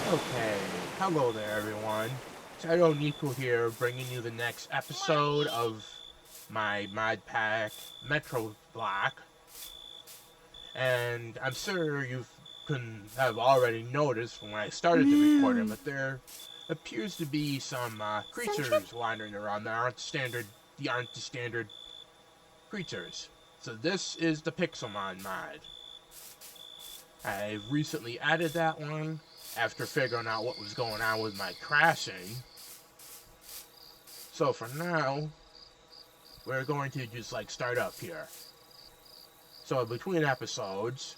Okay, hello there everyone. Shadow Nico here, bringing you the next episode of my Modpack Metro block. And I'm sure you can have already noticed from when I started the recording, but there appears to be some creatures wandering around that aren't the standard creatures. So this is the Pixelmon mod. I've recently added that one after figuring out what was going on with my crashing. So for now, we're going to just start up here. So between episodes,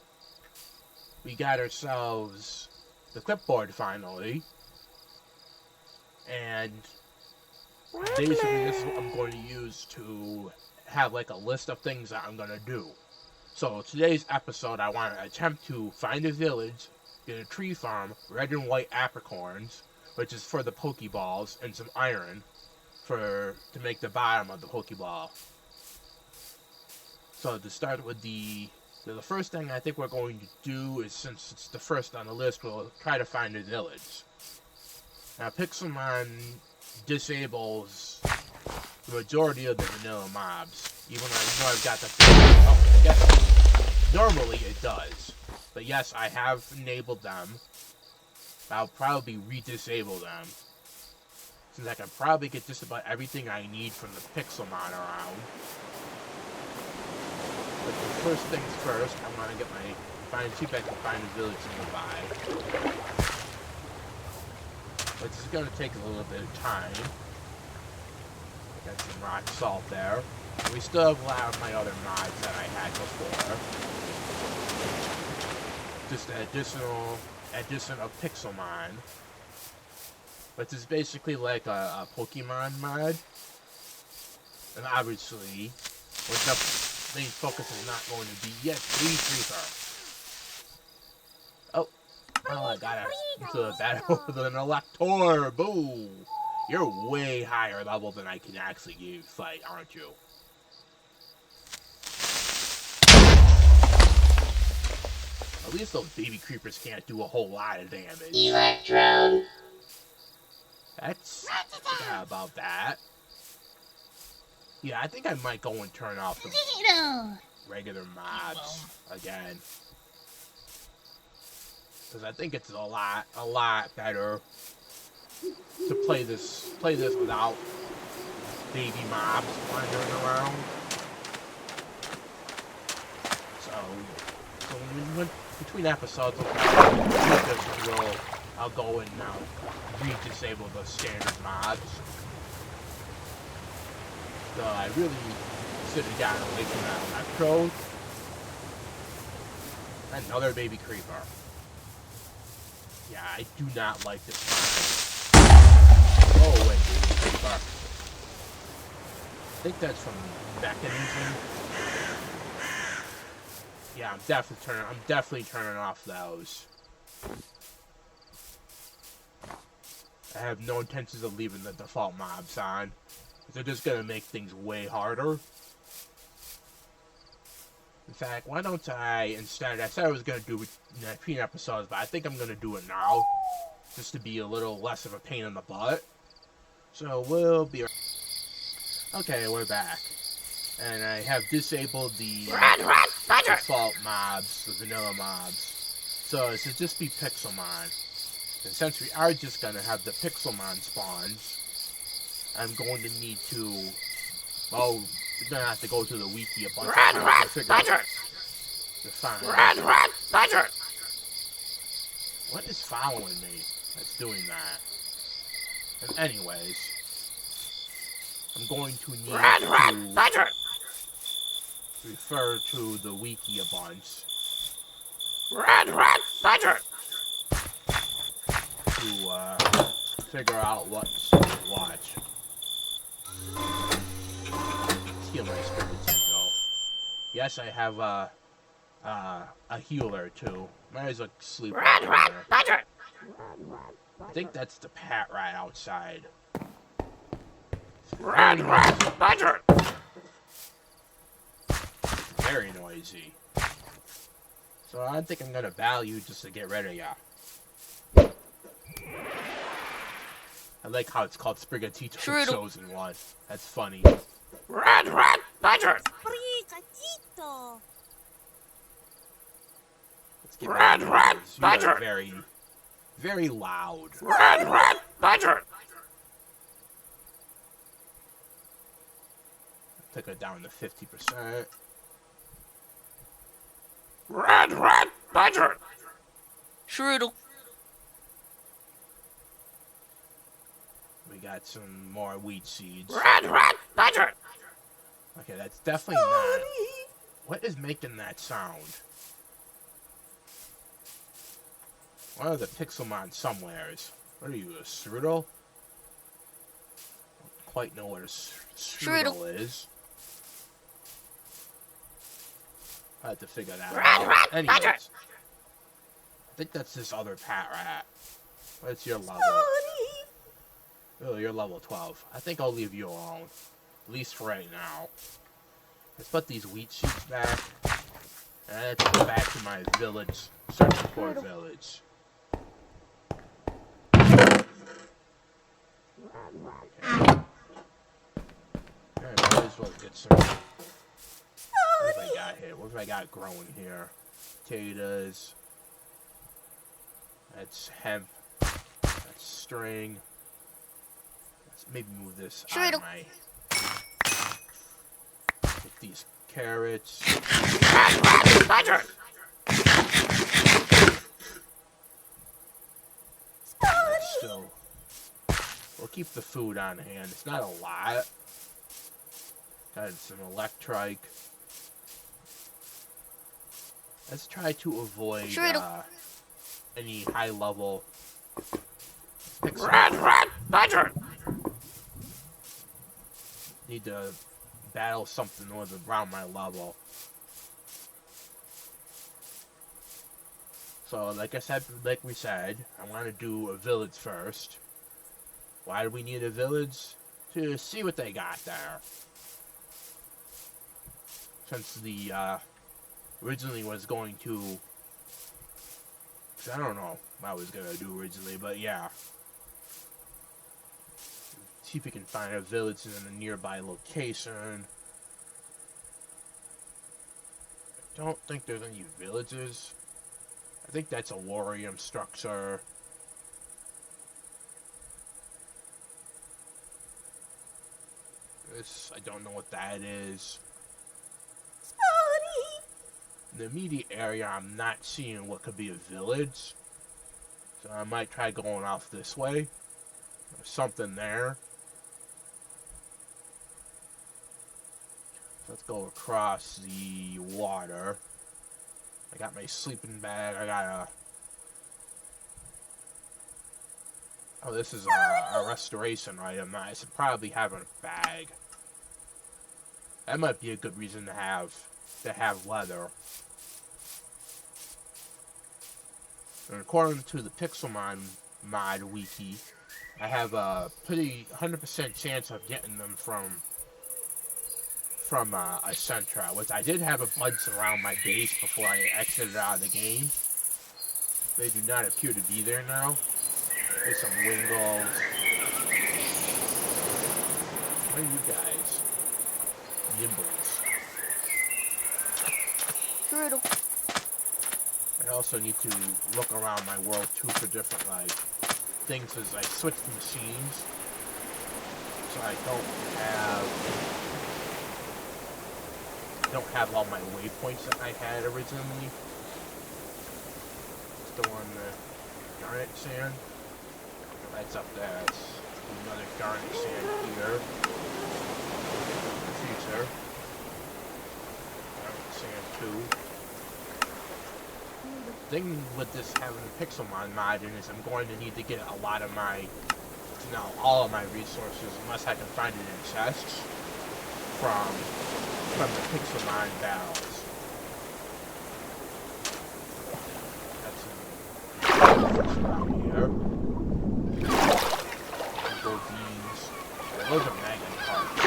we got ourselves the clipboard finally. And basically this is what I'm going to use to have a list of things that I'm going to do. So today's episode, I want to attempt to find a village, get a tree farm, red and white apricorns, which is for the Pokeballs, and some iron to make the bottom of the Pokeball. So to start with the first thing I think we're going to do is, since it's the first on the list, we'll try to find a village. Now Pixelmon disables the majority of the vanilla mobs. Even though I know I've got the yes, normally it does. But yes, I have enabled them. I'll probably re-disable them, since I can probably get just about everything I need from the Pixelmon around. But the first things first, I'm gonna see if I can find a village nearby. Which is gonna take a little bit of time. Got some rock salt there. And we still have a lot of my other mods that I had before. Just the addition of Pixelmon. Which is basically like a Pokemon mod. And obviously, the main focus is not going to be yet Tree Creeper. Oh, I got into a battle with an Elector. Boo! You're way higher level than I can actually fight, aren't you? At least those baby creepers can't do a whole lot of damage. Electrode. Yeah, about that. Yeah, I think I might go and turn off the regular mobs again. Because I think it's a lot better to play this without baby mobs wandering around. So when between episodes, I'll go and now re-disable the standard mobs. So I really should have gotten away from that electrode. Another baby creeper. Yeah, I do not like this mod. Oh wait, baby creeper. I think that's from mechanism. Yeah, I'm definitely turning off those. I have no intentions of leaving the default mobs on. They're just gonna make things way harder. In fact, why don't I instead? I said I was gonna do it in between episodes, but I think I'm gonna do it now, just to be a little less of a pain in the butt. So we'll be. Okay, we're back. And I have disabled the default mobs, the vanilla mobs. So it should just be Pixelmon. And since we are just going to have the Pixelmon spawns, I'm going to need to... Oh, we're going to have to go to the wiki a bunch of times to figure out... to find... What is following me that's doing that? And anyways... I'm going to need to refer to the wiki a bunch to figure out what's to watch. Heal my spirits though. Yes, I have a healer too. Might as well sleep. I think that's the pat rat outside. Very noisy. So I think I'm gonna value just to get rid of ya. I like how it's called Sprigatito Chosen One. That's funny. Red Badger. Let's get Red Badger. Very, very loud. Red Badger. Took it down to 50%. Red Badger. Strudel. We got some more wheat seeds. Red Badger. Okay, that's definitely not. What is making that sound? One of the Pixelmon somewheres. What are you, a strudel? Don't quite know what a strudel is. I have to figure that out. Anyways, I think that's this other pat rat. What's your level? Oh, you're level 12. I think I'll leave you alone. At least for right now. Let's put these wheat seeds back. And let's go back to my village. Searching for a village. Okay. Alright, might as well get some. What have I got here? What have I got growing here? Potatoes. That's hemp. That's string. Let's maybe move this out of my. Get these carrots. Still, we'll keep the food on hand. It's not a lot. Got some electrike. Let's try to avoid any high level. Red Badger. Need to battle something with around my level. So, like we said, I want to do a village first. Why do we need a village? To see what they got there. Since the originally was going to, I don't know what I was gonna do originally, but yeah. See if we can find a village in a nearby location. I don't think there's any villages. I think that's a Warium structure. This, I don't know what that is. In the immediate area, I'm not seeing what could be a village. So I might try going off this way. There's something there. Let's go across the water. I got my sleeping bag. I got a... Oh, this is a restoration item. I should probably have a bag. That might be a good reason to have leather. And according to the Pixelmon mod wiki, I have a pretty 100% chance of getting them from a Centra, which I did have a bunch around my base before I exited out of the game. They do not appear to be there now. There's some Wingles. What are you guys? Nimbles. Turtle. I also need to look around my world too for different like things as I switch the machines. So I don't have all my waypoints that I had originally. Still on the garnet sand. That's up there. It's another garnet sand here. Future. Garnet sand 2. The thing with this having the Pixelmon mod in is I'm going to need to get a lot of my, all of my resources, unless I can find it in chests, from the Pixelmon battles. That's around here. Go beans. Those are magnet carbs.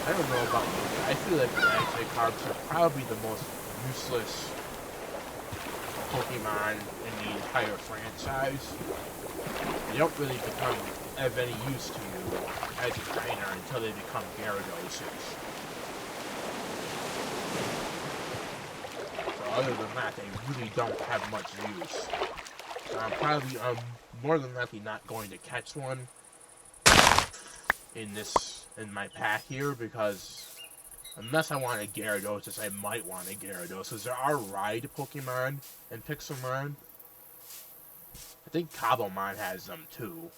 I don't know about you. I feel like magnet carbs are probably the most useless Pokemon in the entire franchise. They don't really become of any use to you as a trainer until they become Gyarados. So other than that, they really don't have much use. So I'm more than likely not going to catch one in my pack here, because unless I want a Gyarados, I might want a Gyarados, because there are ride Pokemon in Pixelmon. I think Cobblemon has them too.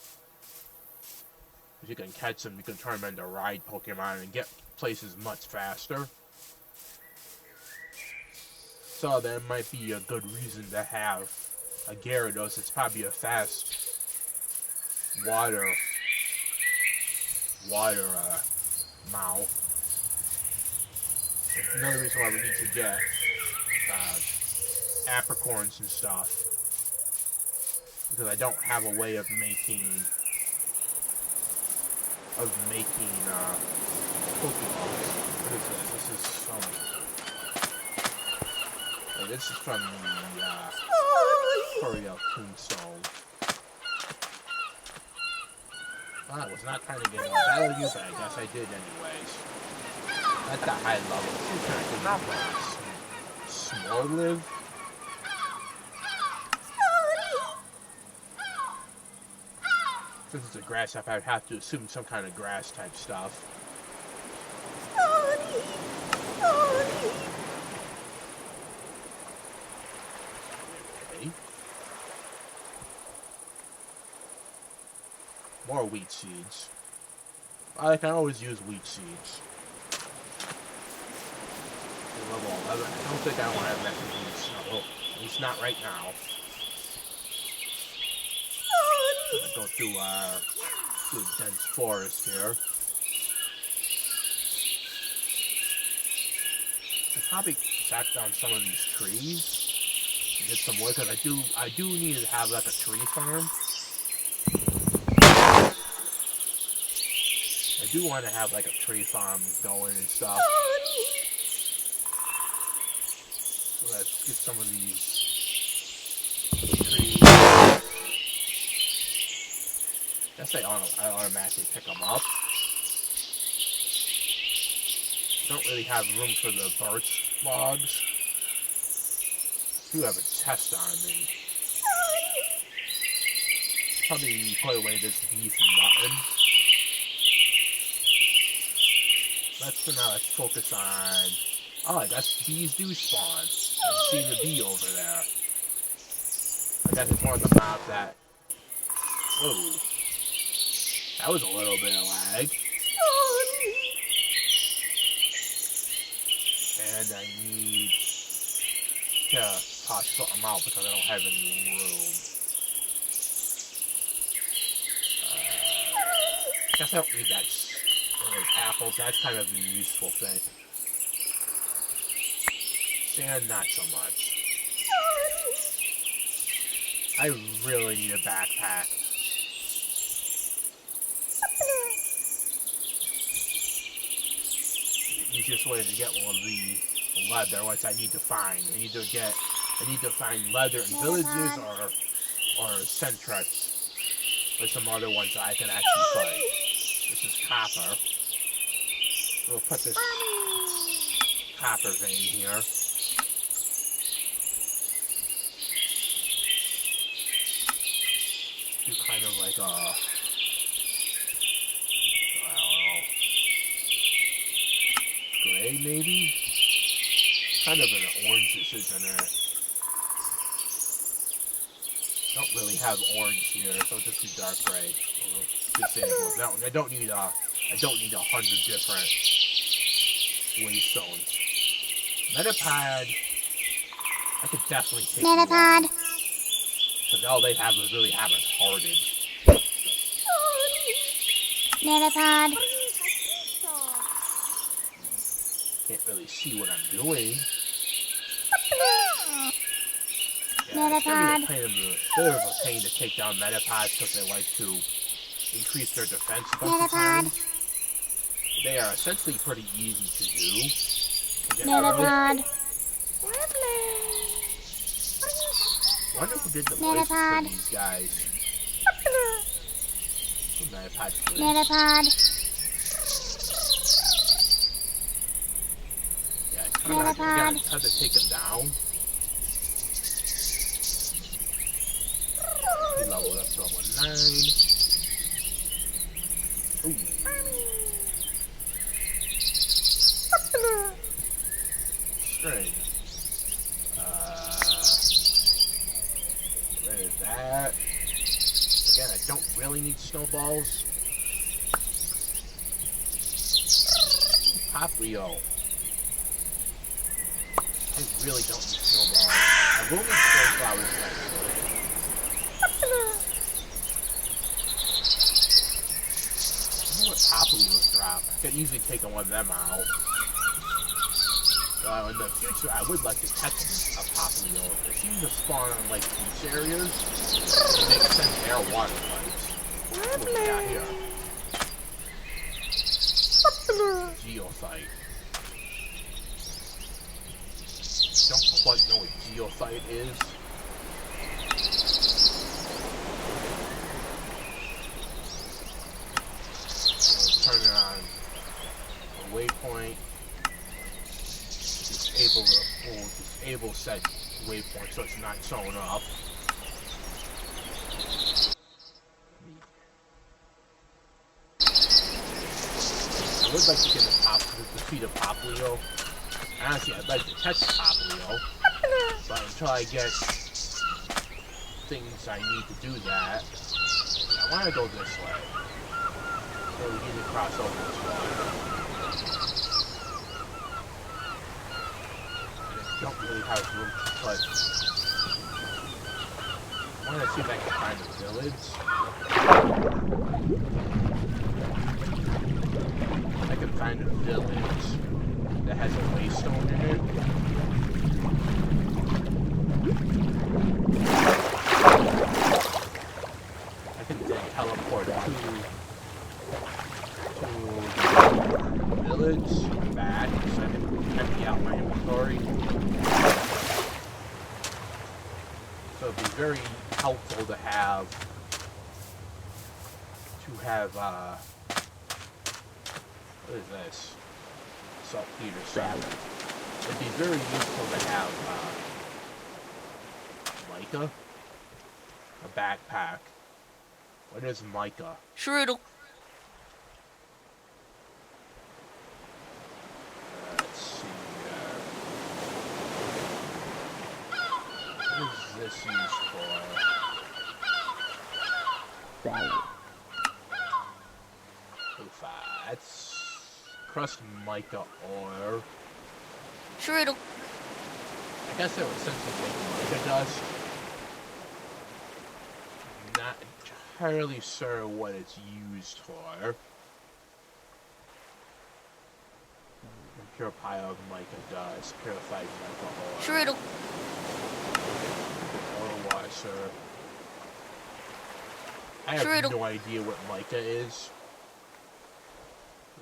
If you can catch them, you can turn them into ride Pokemon and get places much faster. So that might be a good reason to have a Gyarados. It's probably a fast water mount. Another reason why we need to get apricorns and stuff, because I don't have a way of making Pokeballs. What is this? This is from the Coryell Tombstone. I was not trying to get a battle you, but I guess I did anyways. At the high level, two characters not last. Smorliv. Since it's a grass type, I would have to assume some kind of grass type stuff. Okay. More wheat seeds. I can always use wheat seeds. Level 11. I don't think I want to have that in snow. At least not right now. I'm gonna go through a dense forest here. I'll probably sack down some of these trees and get some wood, because I do need to have like a tree farm. I do want to have like a tree farm going and stuff. So let's get some of these trees. I guess I automatically pick them up. Don't really have room for the birch logs. I do have a chest on me. Probably put away this beef and mutton. Let's focus on... Oh, I guess bees do spawn. I've seen the bee over there. I guess it's one of the mobs that... Whoa. That was a little bit of lag. And I need to toss something out because I don't have any room. I guess I don't need that. Apples, that's kind of a useful thing. Sand, not so much. I really need a backpack. The easiest way to get one will be leather, which I need to find. I need to find leather in villages or Centrex, or some other ones that I can actually fight. This is copper. We'll put this copper vein here. Do kind of like a, I don't know, gray maybe? Kind of an orange, isn't it? Don't really have orange here, so I'll just do dark gray. Disable. No, I don't need 100 different waystones. Metapod, I could definitely take Metapod. Because all they have is really have is hardened. Metapod. Can't really see what I'm doing. Yeah, it's gonna be a bit of a pain to take down Metapods because they like to increase their defense a bunch of times. They are essentially pretty easy to do. Metapod. wonder who did the voices for these guys. Metapod, please. Metapod. Yeah, I gotta try to take him down. He leveled up to level 9. Ooh. String. There's that. Again, I don't really need snowballs. Pop Leo. I really don't need snowballs. I will need snowflowers eventually. I know what Pop Leos drop. I could easily take one of them out. In the future, I would like to catch a Pop Leo. They seem to spawn on like beach areas. It makes sense they're water types. What do we got here? Geophyte. Don't quite know what geophyte is. So turn it on a waypoint. Disable said waypoint so it's not showing up. I would like to get defeat a Pop Leo. Honestly, I'd like to catch a Pop Leo, but until I get things I need to do that, I want to go this way. So we need to cross over this way. I don't really have room to put. I want to see if I can find a village. I can find a village that has a waystone in it. I can then teleport to the village, back, so I can empty out my inventory. So it'd be very helpful to have what is this? Saltpeter salad. It'd be very useful to have mica, a backpack. What is mica? Shriddle. Let's see. What is this used for? That's crushed mica ore. Shriddle. I guess it was essentially like mica dust. Not entirely sure what it's used for. Pure pile of mica dust, purified mica ore. Shriddle. Ore washer. I have Shriddle. no idea what mica is.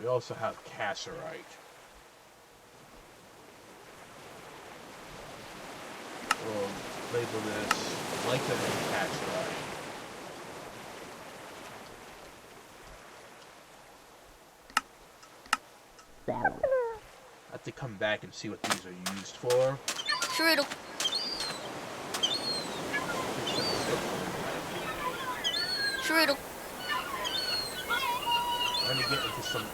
We also have cassiterite. We'll label this mica and cassiterite. I have to come back and see what these are used for. Shriddle. Shriddle. I'm gonna get into some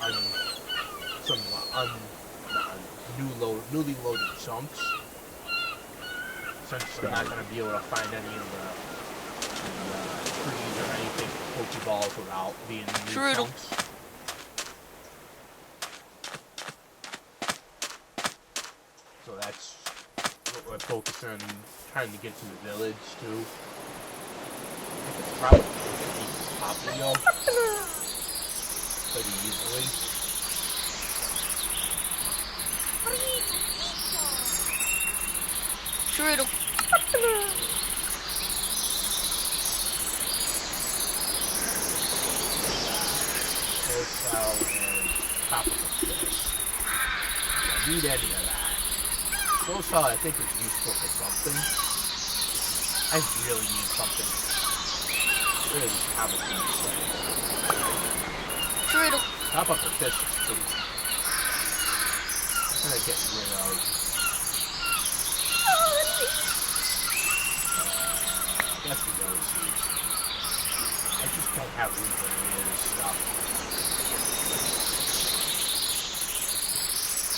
newly loaded chunks. Since I'm not gonna be able to find any of the trees or anything Pokeballs without being new Shriddle. chunks. So that's what we're focusing on, trying to get to the village too. I could probably beat Pop Leo pretty easily. Shriddle. Tortoise and tropical fish. Don't need any of that. Tortoise I think is useful for something. I really need something. Really have a thing. Shriddle. Top up the fishes too. I'm gonna get rid of. That's the rose seeds. I just don't have room for any of this stuff.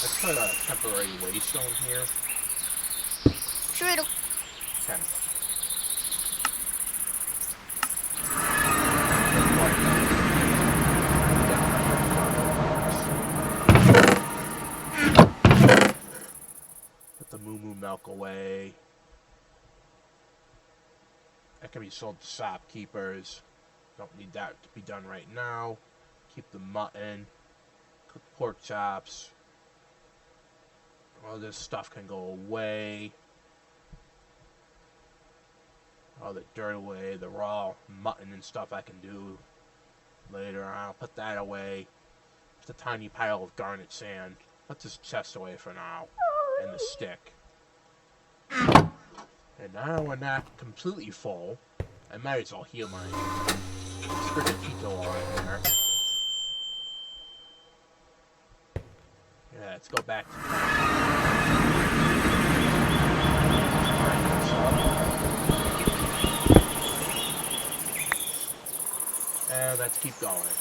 Let's put a temporary waystone here. Shriddle. Okay. Put the moo milk away. That can be sold to shopkeepers. Don't need that to be done right now. Keep the mutton. Cook pork chops. All this stuff can go away. All the dirt away. The raw mutton and stuff I can do later. I'll put that away. Just a tiny pile of garnet sand. Put this chest away for now. And the stick. And now when that's completely full, I might as well heal my Sprigatito on there. Yeah, let's go back to and let's keep going.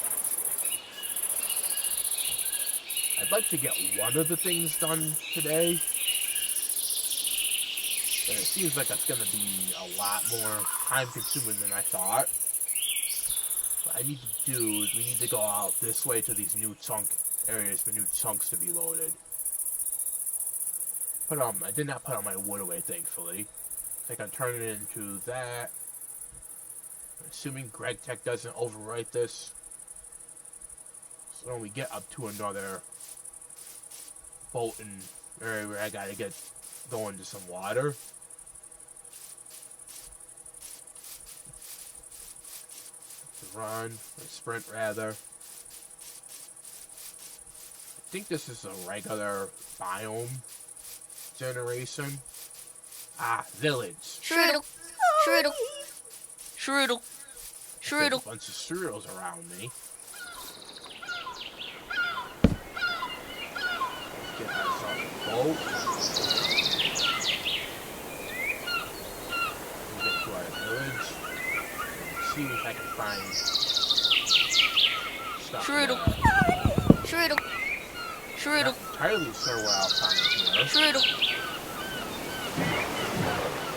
I'd like to get one of the things done today. But it seems like it's going to be a lot more time-consuming than I thought. What I need to do is we need to go out this way to these new chunk areas for new chunks to be loaded. I did not put on my wood away, thankfully. I can turn it into that. Assuming Greg Tech doesn't overwrite this. So when we get up to another boat and area where I gotta get going to some water. Run, or sprint rather. I think this is a regular biome generation. Ah, village. Shriddle. Shriddle. Shriddle. Shriddle. There's a bunch of cereals around me. Let's get ourselves a boat. We'll get to our village. See if I can find stuff. Shriddle. Shriddle. Shriddle. Not entirely sure what I'll find here. Shriddle. I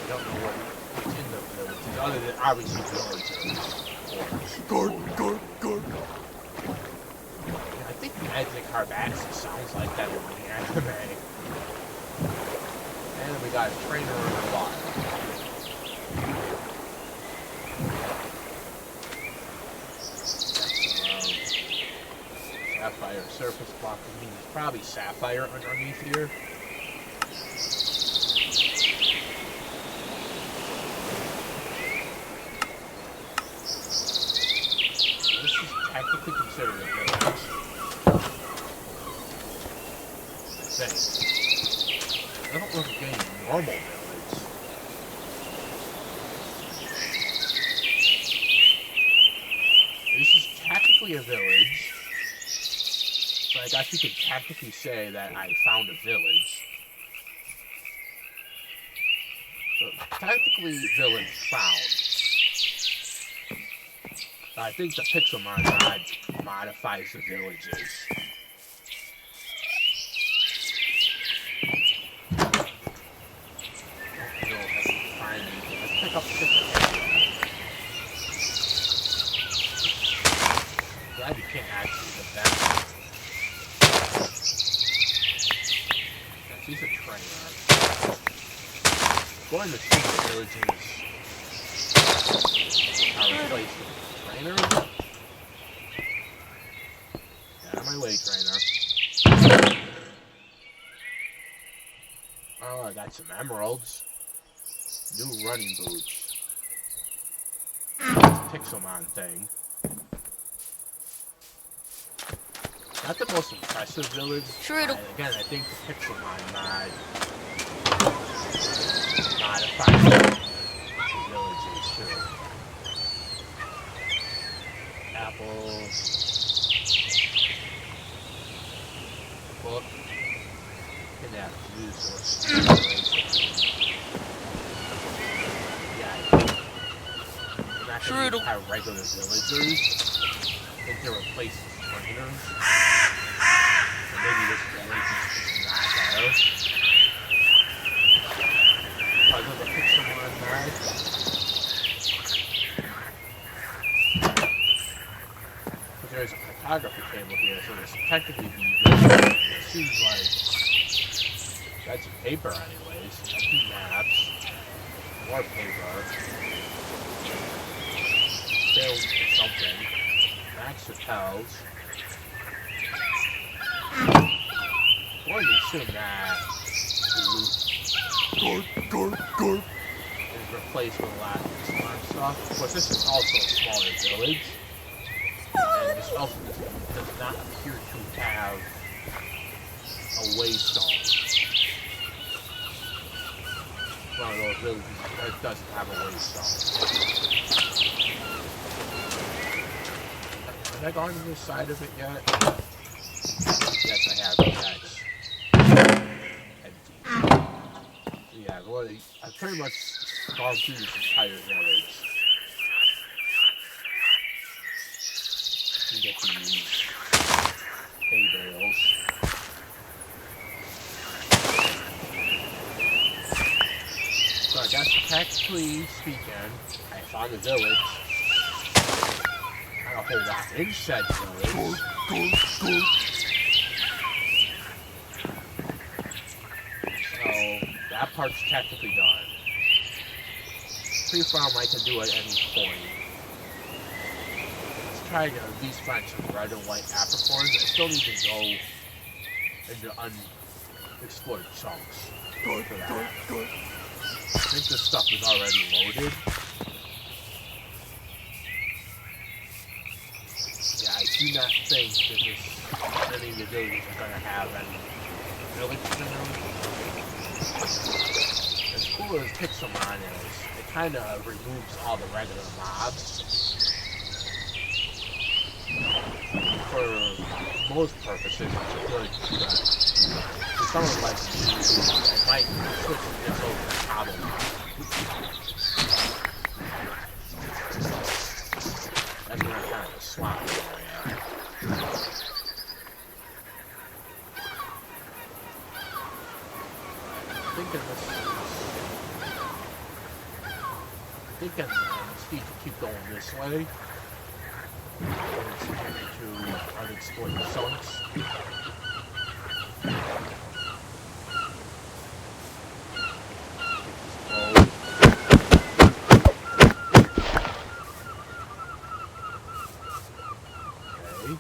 don't know what's in the villages, other than obviously villagers. Guard. Yeah, I think Magic Harbaxi sounds like that in the anime. And we got a trainer in the water. Sapphire surface block. I mean, there's probably sapphire underneath here. This is technically considered a village. I think. I don't look like any normal village. This is technically a village. I guess you could technically say that I found a village. So, technically, village found. But I think the Pixelmon mod modifies the villages. I don't know if I can find anything. Let's pick up chicken. Glad you can't actually get that. He's a trainer. Going to see the villages. Our replacement trainer. Get out of my way, trainer. Oh, I got some emeralds. New running boots. Pixelmon thing. Not the most impressive village. Shriddle. Again, I think the Pixelmon mod modified it. villages too. Apple. Book. Kidnap resources. Yeah. I'm not gonna Strudel. have regular villagers. I think they're replaced with trainers. And maybe this village is just not there. Because of the Pixelmon mod. But there's a photography table here, so this technically be this. It seems like that's paper anyways. Empty maps. More paper. Film or something. Max hotels. I'm going to assume that loot is replaced with a lot of smart stuff. Of course, this is also a smaller village. And this also does not appear to have a waystone. One of those villages that doesn't have a waystone. Have I gone to this side of it yet? Yes, I have. That's empty. Yeah, well, I've pretty much gone through this entire village. You get to use hay bales. So I guess technically speaking, I found a village. Not a whole lot in said village. So that part's technically done. Pre-farm I can do at any point. Let's try to at least find some red and white apricorns. I still need to go into unexplored chunks for that. I think this stuff is already loaded. Yeah, I do not think that any of the villages are going to have any villages in them. As cool as Pixelmon is, it kind of removes all the regular mobs. For most purposes, it's good, but for someone like me, I might switch this over to Cobble Mob. That's not kind of a swamp area. I think I need to keep going this way. It's to unexplored chunks. Okay.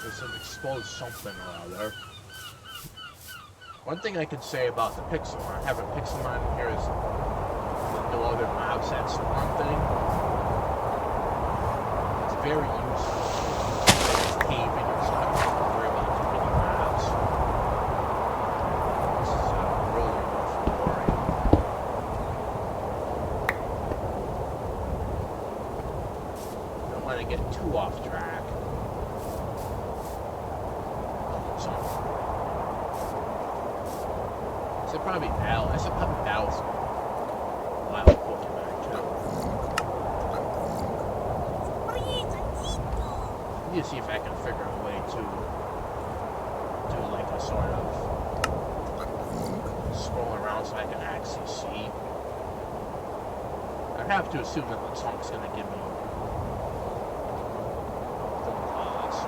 There's some exposed something or other. One thing I could say about the Pixelmon, having Pixelmon in here is no other mobs, that's the one thing. It's very useful. It's caving and stuff. You don't have to worry about too many mobs. This is a really useful area. Don't want to get too off track. I said probably Battle. I said probably Battle's wild Pokemon too. I need to see if I can figure a way to do like a sort of scroll around so I can actually see. I have to assume that the chunk's gonna give me full pause.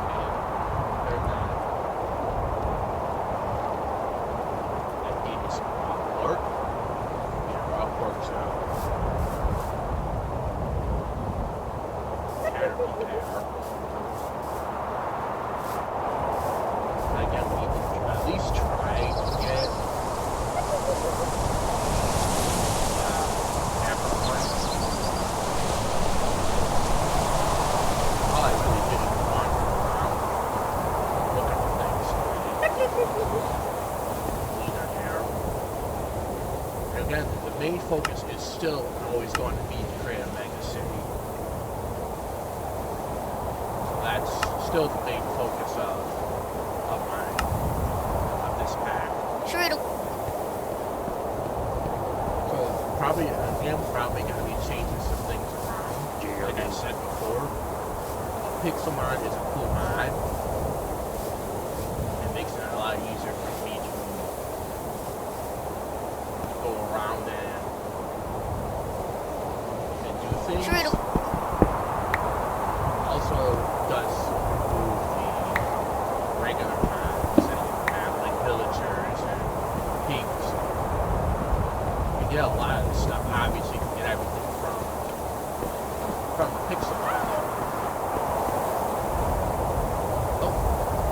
Okay. They're not. focus is still always going to be to create a mega city. So that's still the main focus of this pack. Shriddle. So probably I'm probably going to be changing some things around. Like I said before, Pixelmon is a cool mod. It makes it a lot easier for me to go around and do things. Shriddle. Also does remove the regular mods that you have, like villagers and pigs. You get a lot of the stuff. Obviously, you can get everything from Pixelmon. Oh,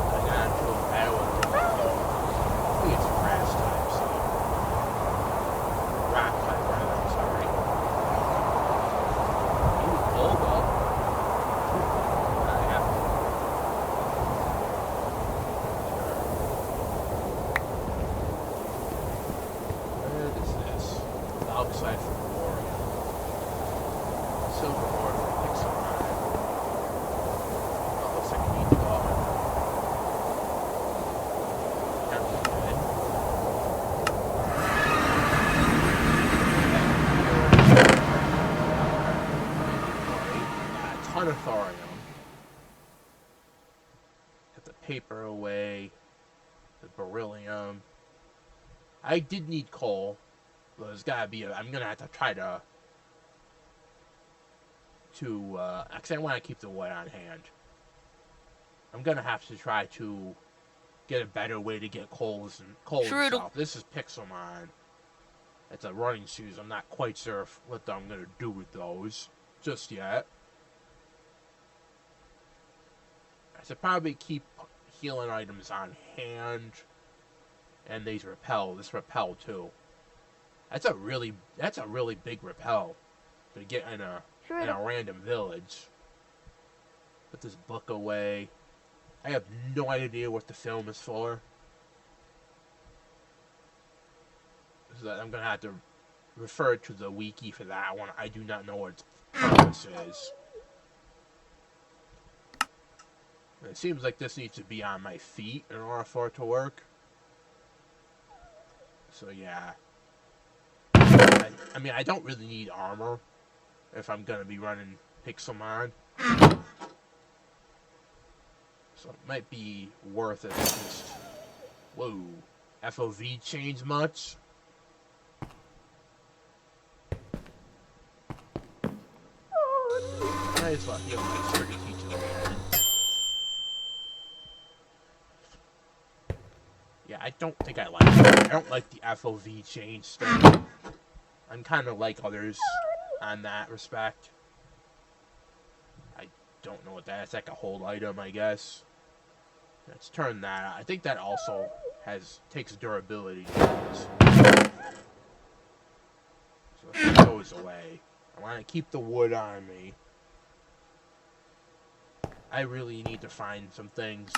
I got into a battle with I think it's grass type, so rock type rather, I'm sorry. Ooh, cold though. Where is this? The outside from Warrior. Silver Warrior Pixelmon. Oh, looks like I need to go. Can't be good. Got a ton of thorium. Got the paper away. The beryllium. I did need coal. Well, there's gotta be I'm gonna have to try to actually I want to keep the wood on hand. I'm gonna have to try to get a better way to get coal and stuff. This is Pixelmon. It's a running shoes. I'm not quite sure what I'm gonna do with those just yet. I should probably keep healing items on hand. And these repel. This repel too. That's a really big repel to get in a random village. Put this book away. I have no idea what the film is for. So I'm gonna have to refer to the wiki for that one. I do not know what its purpose is. It seems like this needs to be on my feet in order for it to work. So yeah. I mean, I don't really need armor if I'm gonna be running Pixelmon. So it might be worth it to just... Whoa. FOV changed much? Might as well heal my sturdy teacher again. Yeah, I don't think I like it. I don't like the FOV change stuff. I'm kind of like others on that respect. I don't know what that is. It's like a hold item, I guess. Let's turn that on. I think that also takes durability. So if it goes away, I want to keep the wood on me. I really need to find some things.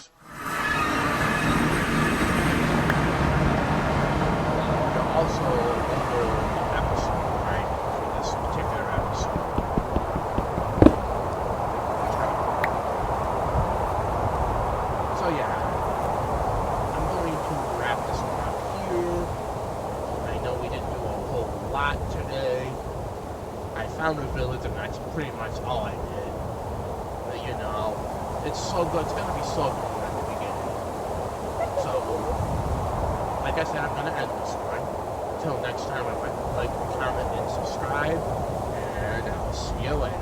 Also, under the episode, right? For this particular episode. So yeah, I'm going to wrap this one up here. I know we didn't do a whole lot today. I found a village and that's pretty much all I did. But you know, it's so good. It's gonna be so good at the beginning. So, like I said, I'm gonna end this one. Until next time, I like, comment, and subscribe, and I'll see you later.